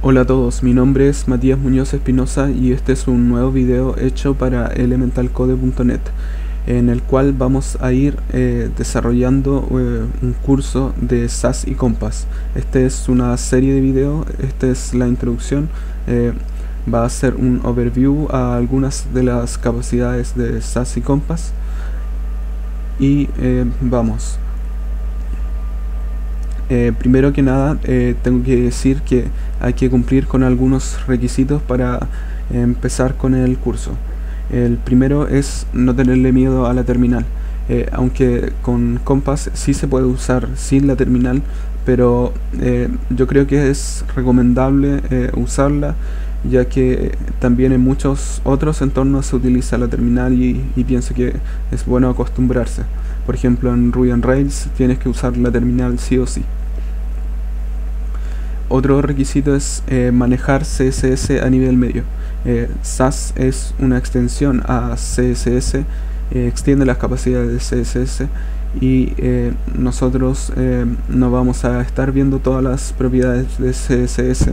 Hola a todos, mi nombre es Matías Muñoz Espinosa y este es un nuevo video hecho para elementalcode.net, en el cual vamos a ir desarrollando un curso de SAS y Compass. Esta es una serie de videos, esta es la introducción, va a ser un overview a algunas de las capacidades de SAS y Compass y vamos. Primero que nada tengo que decir que hay que cumplir con algunos requisitos para empezar con el curso. El primero es no tenerle miedo a la terminal, aunque con Compass sí se puede usar sin la terminal, pero yo creo que es recomendable usarla, ya que también en muchos otros entornos se utiliza la terminal y pienso que es bueno acostumbrarse. Por ejemplo, en Ruby on Rails tienes que usar la terminal sí o sí. Otro requisito es manejar CSS a nivel medio. SAS es una extensión a CSS, extiende las capacidades de CSS y nosotros no vamos a estar viendo todas las propiedades de CSS,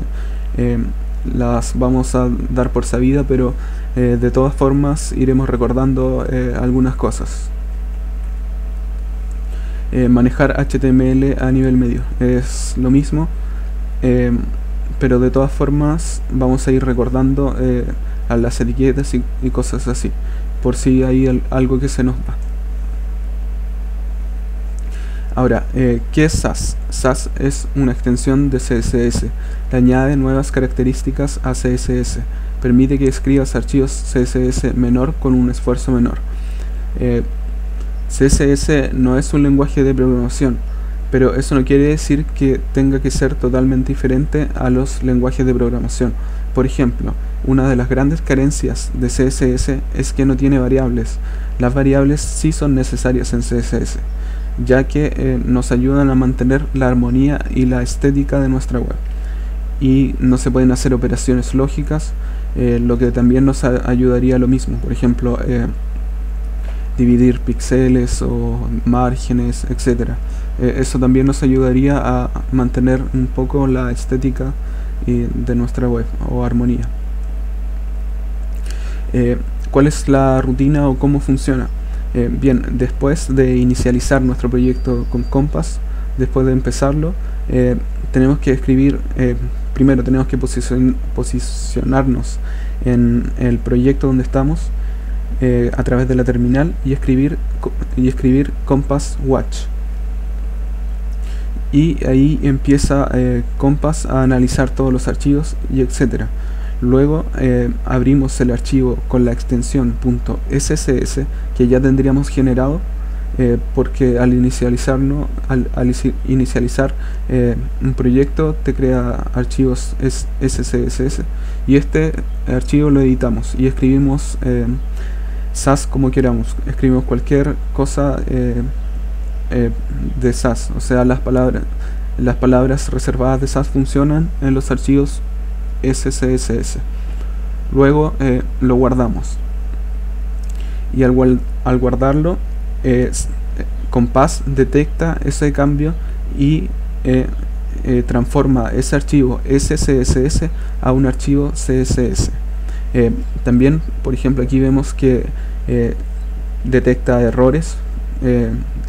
las vamos a dar por sabida, pero de todas formas iremos recordando algunas cosas. Manejar HTML a nivel medio es lo mismo, pero de todas formas vamos a ir recordando a las etiquetas y cosas así, por si hay algo que se nos va. Ahora, ¿qué es SAS? SAS es una extensión de CSS, le añade nuevas características a CSS, permite que escribas archivos CSS menor con un esfuerzo menor. CSS no es un lenguaje de programación, pero eso no quiere decir que tenga que ser totalmente diferente a los lenguajes de programación. Por ejemplo, una de las grandes carencias de CSS es que no tiene variables. Las variables sí son necesarias en CSS, ya que nos ayudan a mantener la armonía y la estética de nuestra web. Y no se pueden hacer operaciones lógicas, lo que también nos ayudaría a lo mismo. Por ejemplo, dividir píxeles o márgenes, etcétera. Eso también nos ayudaría a mantener un poco la estética de nuestra web o armonía. ¿Cuál es la rutina o cómo funciona? Bien, después de inicializar nuestro proyecto con Compass, después de empezarlo, tenemos que escribir, primero tenemos que posicionarnos en el proyecto donde estamos, a través de la terminal y escribir Compass Watch, y ahí empieza Compass a analizar todos los archivos y etcétera. Luego abrimos el archivo con la extensión .scs que ya tendríamos generado, porque al inicializar un proyecto te crea archivos SCSS, y este archivo lo editamos y escribimos SAS como queramos. Escribimos cualquier cosa de SAS, o sea, las palabras reservadas de SAS funcionan en los archivos SCSS. Luego lo guardamos, y al guardarlo Compass detecta ese cambio y transforma ese archivo SCSS a un archivo CSS. También, por ejemplo, aquí vemos que detecta errores.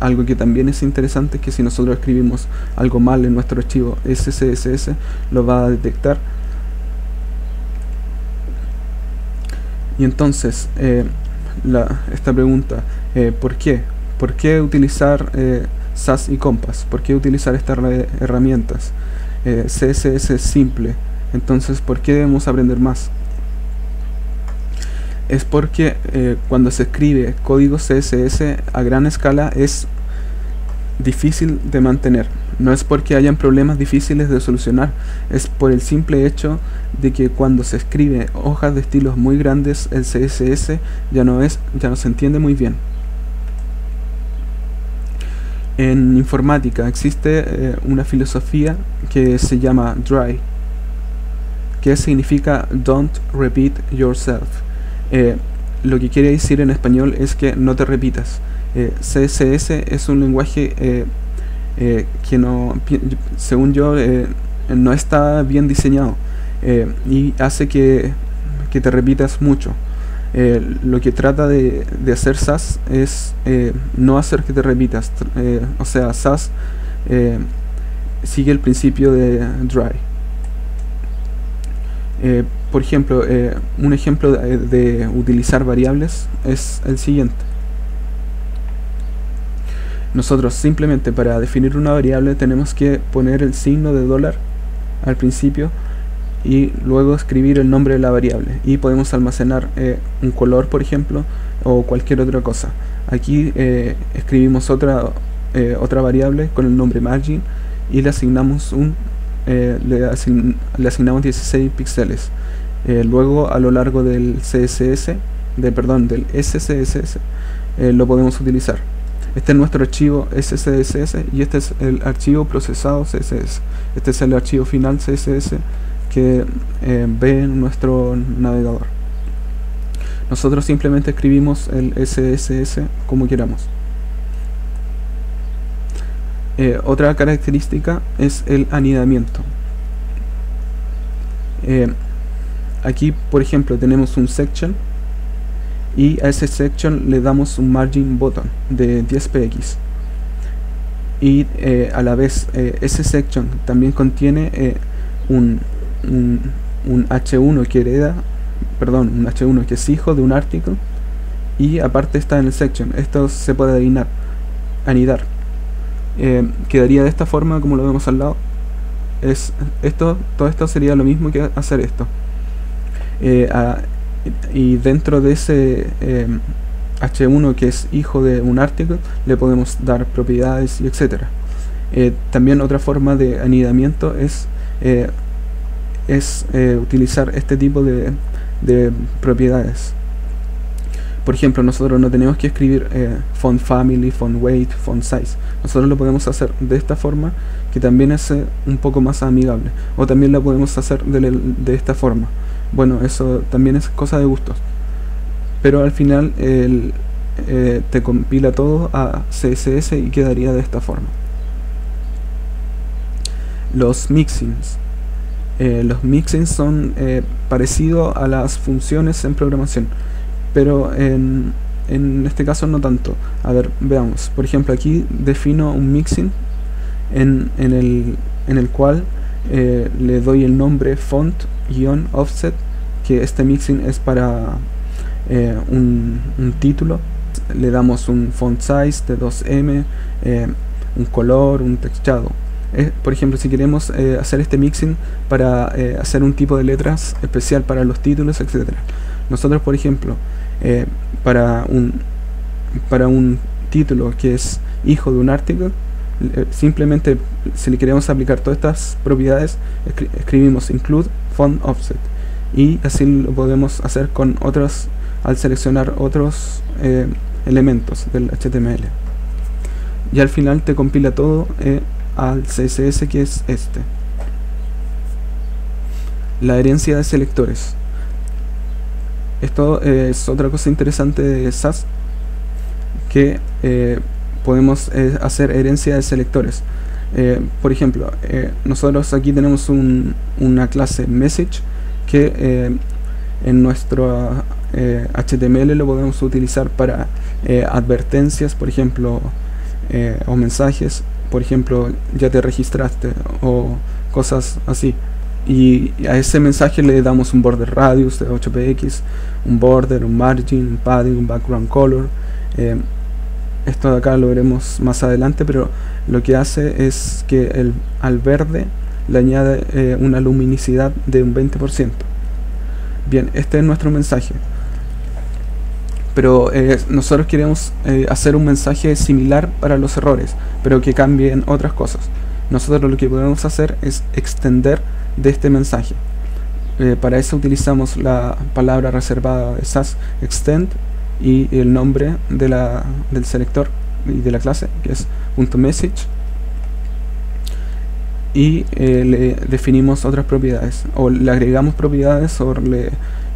Algo que también es interesante es que si nosotros escribimos algo mal en nuestro archivo SCSS, lo va a detectar. Y entonces esta pregunta, ¿por qué? ¿Por qué utilizar SAS y Compass? ¿Por qué utilizar estas herramientas? CSS es simple, entonces ¿por qué debemos aprender más? Es porque cuando se escribe código CSS a gran escala es difícil de mantener. No es porque hayan problemas difíciles de solucionar, es por el simple hecho de que cuando se escribe hojas de estilos muy grandes, el CSS ya no se entiende muy bien. En informática existe una filosofía que se llama DRY, que significa Don't Repeat Yourself. Lo que quiere decir en español es que no te repitas. CSS es un lenguaje que no, según yo, no está bien diseñado. y hace que te repitas mucho. Lo que trata de hacer SAS es no hacer que te repitas, o sea, SAS sigue el principio de dry. Por ejemplo, un ejemplo de utilizar variables es el siguiente. Nosotros simplemente para definir una variable tenemos que poner el signo de dólar al principio y luego escribir el nombre de la variable, y podemos almacenar un color, por ejemplo, o cualquier otra cosa. Aquí escribimos otra variable con el nombre margin y le asignamos le asignamos 16 píxeles. Luego a lo largo del SCSS lo podemos utilizar. Este es nuestro archivo SCSS y este es el archivo procesado CSS. Este es el archivo final CSS que ve en nuestro navegador. Nosotros simplemente escribimos el SSS como queramos. Otra característica es el anidamiento. Aquí, por ejemplo, tenemos un section y a ese section le damos un margin button de 10px, y a la vez ese section también contiene un h1 que hereda, un h1 que es hijo de un article, y aparte está en el section. Esto se puede anidar. Quedaría de esta forma como lo vemos al lado. Todo esto sería lo mismo que hacer esto. Y dentro de ese h1 que es hijo de un article le podemos dar propiedades y etcétera. También otra forma de anidamiento es utilizar este tipo de propiedades. Por ejemplo, nosotros no tenemos que escribir font family, font weight, font size. Nosotros lo podemos hacer de esta forma, que también es un poco más amigable, o también lo podemos hacer de esta forma. Bueno, eso también es cosa de gustos, pero al final te compila todo a CSS y quedaría de esta forma. Los mixins. Los mixins son parecidos a las funciones en programación, pero en este caso no tanto. A ver, veamos. Por ejemplo, aquí defino un mixin en el cual le doy el nombre font-offset, que este mixin es para un título. Le damos un font size de 2M, un color, un textado. Por ejemplo, si queremos hacer este mixin para hacer un tipo de letras especial para los títulos, etc. Nosotros, por ejemplo, para un título que es hijo de un article, simplemente si le queremos aplicar todas estas propiedades, escribimos include font offset, y así lo podemos hacer con otros, al seleccionar otros elementos del HTML, y al final te compila todo al CSS, que es este. La herencia de selectores. Esto es otra cosa interesante de SAS, que podemos hacer herencia de selectores. Por ejemplo, nosotros aquí tenemos una clase message que en nuestro HTML lo podemos utilizar para advertencias, por ejemplo, o mensajes, por ejemplo, ya te registraste, o cosas así. Y a ese mensaje le damos un border radius de 8px, un border, un margin, un padding, un background color. Esto de acá lo veremos más adelante, pero lo que hace es que al verde le añade una luminosidad de un 20%. Bien, este es nuestro mensaje, pero nosotros queremos hacer un mensaje similar para los errores, pero que cambien otras cosas. Nosotros lo que podemos hacer es extender de este mensaje. Para eso utilizamos la palabra reservada de SAS extend y el nombre del selector y de la clase, que es .message, y le definimos otras propiedades, o le agregamos propiedades, o le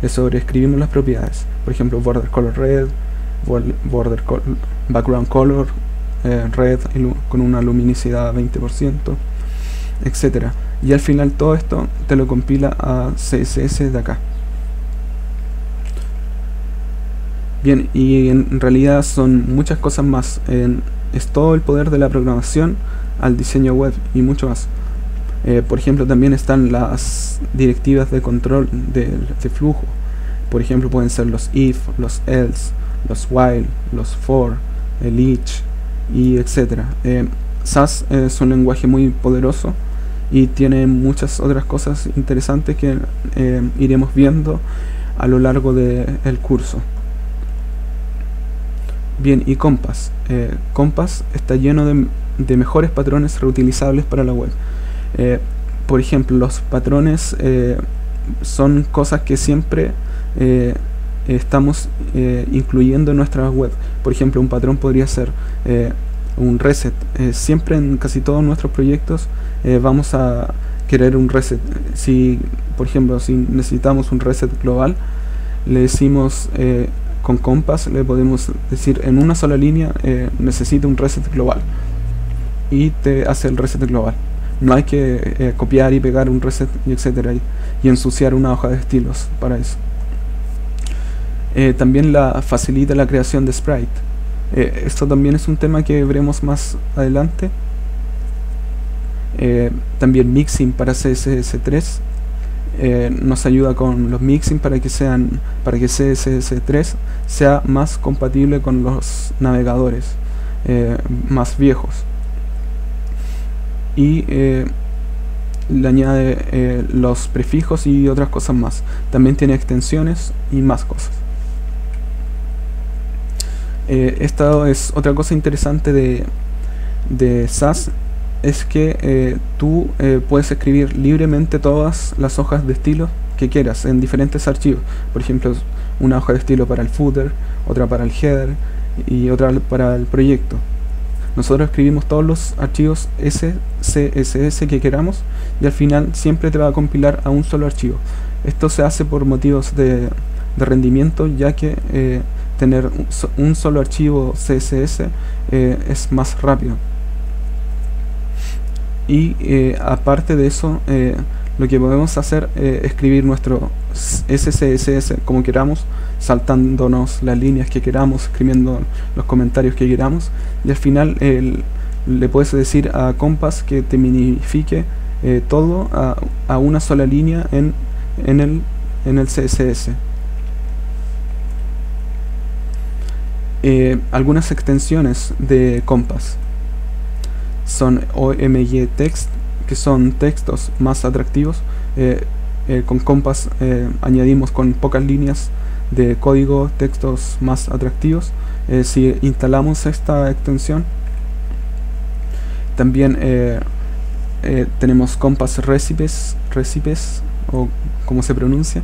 sobreescribimos las propiedades. Por ejemplo, border color red, background color red con una luminosidad 20%, etcétera. y al final todo esto te lo compila a CSS de acá. Bien, y en realidad son muchas cosas más. Es todo el poder de la programación al diseño web y mucho más. Por ejemplo, también están las directivas de control de flujo. Por ejemplo, pueden ser los if, los else, los while, los for, el each y etcétera. Sass es un lenguaje muy poderoso y tiene muchas otras cosas interesantes que iremos viendo a lo largo del curso. Bien, y Compass. Compass está lleno de mejores patrones reutilizables para la web. Por ejemplo, los patrones son cosas que siempre estamos incluyendo en nuestra web. Por ejemplo, un patrón podría ser un reset. Siempre en casi todos nuestros proyectos vamos a querer un reset. Si, por ejemplo, si necesitamos un reset global, le decimos con Compass, le podemos decir en una sola línea necesito un reset global y te hace el reset global. No hay que copiar y pegar un reset y etcétera y ensuciar una hoja de estilos para eso. También facilita la creación de sprite. Esto también es un tema que veremos más adelante. También mixing para CSS3 nos ayuda con los mixing para que CSS3 sea más compatible con los navegadores más viejos, y le añade los prefijos y otras cosas más. También tiene extensiones y más cosas. Esta es otra cosa interesante de Sass, es que tú puedes escribir libremente todas las hojas de estilo que quieras en diferentes archivos. Por ejemplo, una hoja de estilo para el footer, otra para el header y otra para el proyecto. Nosotros escribimos todos los archivos CSS que queramos y al final siempre te va a compilar a un solo archivo. Esto se hace por motivos de rendimiento, ya que tener un solo archivo CSS es más rápido. Y aparte de eso, lo que podemos hacer es escribir nuestro SCSS como queramos, saltándonos las líneas que queramos, escribiendo los comentarios que queramos, y al final le puedes decir a Compass que te minifique todo a una sola línea en el CSS. Algunas extensiones de Compass son OMG Text, que son textos más atractivos. Con Compass añadimos con pocas líneas de código textos más atractivos. Si instalamos esta extensión, también tenemos Compass Recipes, o como se pronuncia.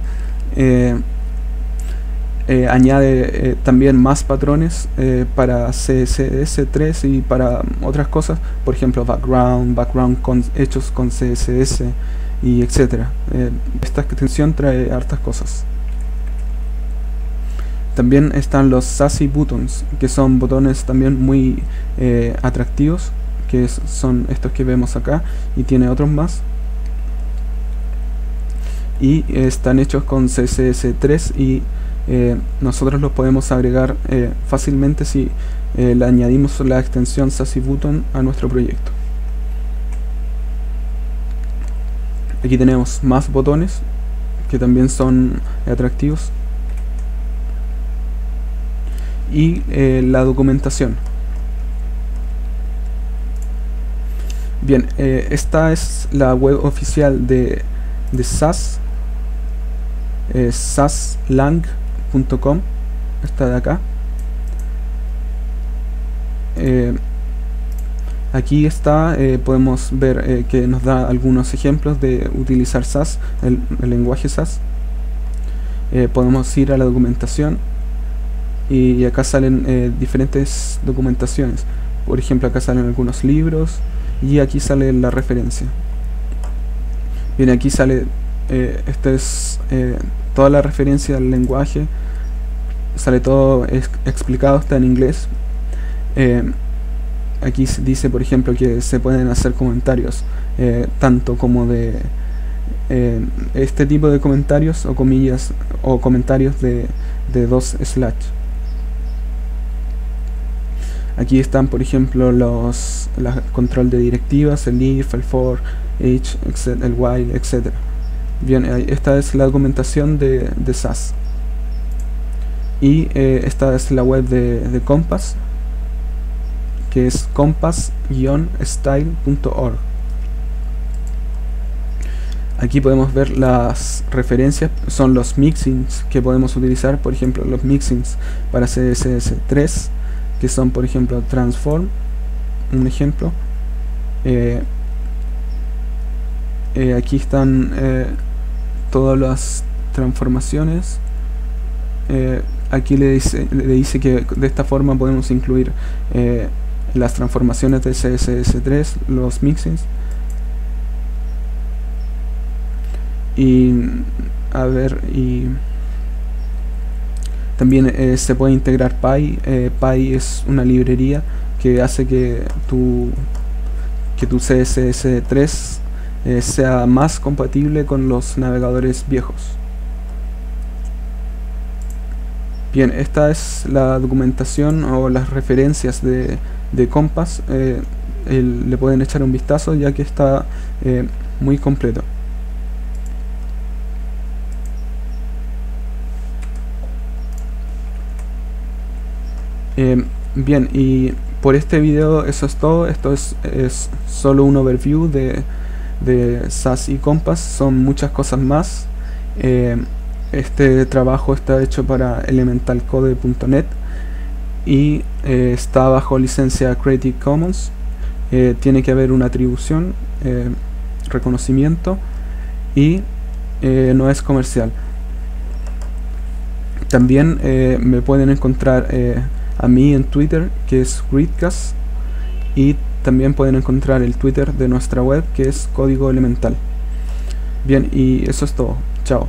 Añade también más patrones para CSS3 y para otras cosas, por ejemplo background hechos con CSS y etcétera. Esta extensión trae hartas cosas. También están los Sassy Buttons, que son botones también muy atractivos, que son estos que vemos acá, y tiene otros más, y están hechos con CSS3 y nosotros los podemos agregar fácilmente si le añadimos la extensión Sassy Button a nuestro proyecto. Aquí tenemos más botones que también son atractivos, y la documentación. Bien, esta es la web oficial de Sass, sasslang.com, esta de acá. Aquí está, podemos ver que nos da algunos ejemplos de utilizar Sass, el lenguaje Sass. Podemos ir a la documentación y acá salen diferentes documentaciones. Por ejemplo, acá salen algunos libros y aquí sale la referencia. Bien, aquí sale, esta es toda la referencia al lenguaje, sale todo explicado, está en inglés. aquí se dice, por ejemplo, que se pueden hacer comentarios, tanto como de este tipo de comentarios o comillas o comentarios de 2 slash. Aquí están, por ejemplo, los control de directivas, el if, el for, each, el while, etc. Bien, esta es la documentación de Sass. Y esta es la web de Compass, que es compass-style.org. Aquí podemos ver las referencias, son los mixins que podemos utilizar, por ejemplo, los mixins para CSS3, que son, por ejemplo, transform, un ejemplo. Aquí están todas las transformaciones. Aquí le dice que de esta forma podemos incluir las transformaciones de CSS3, los mixins. Y a ver, y también se puede integrar Py. Py es una librería que hace que tu CSS3 sea más compatible con los navegadores viejos. Bien, esta es la documentación o las referencias de Compass. Le pueden echar un vistazo ya que está muy completo. Bien, y por este video eso es todo. Esto es solo un overview de Sass y Compass. Son muchas cosas más. Este trabajo está hecho para elementalcode.net y está bajo licencia Creative Commons. Tiene que haber una atribución, reconocimiento, y no es comercial. También me pueden encontrar a mí en Twitter, que es Gridcast, y también pueden encontrar el Twitter de nuestra web, que es Código Elemental. Bien, y eso es todo. Chao.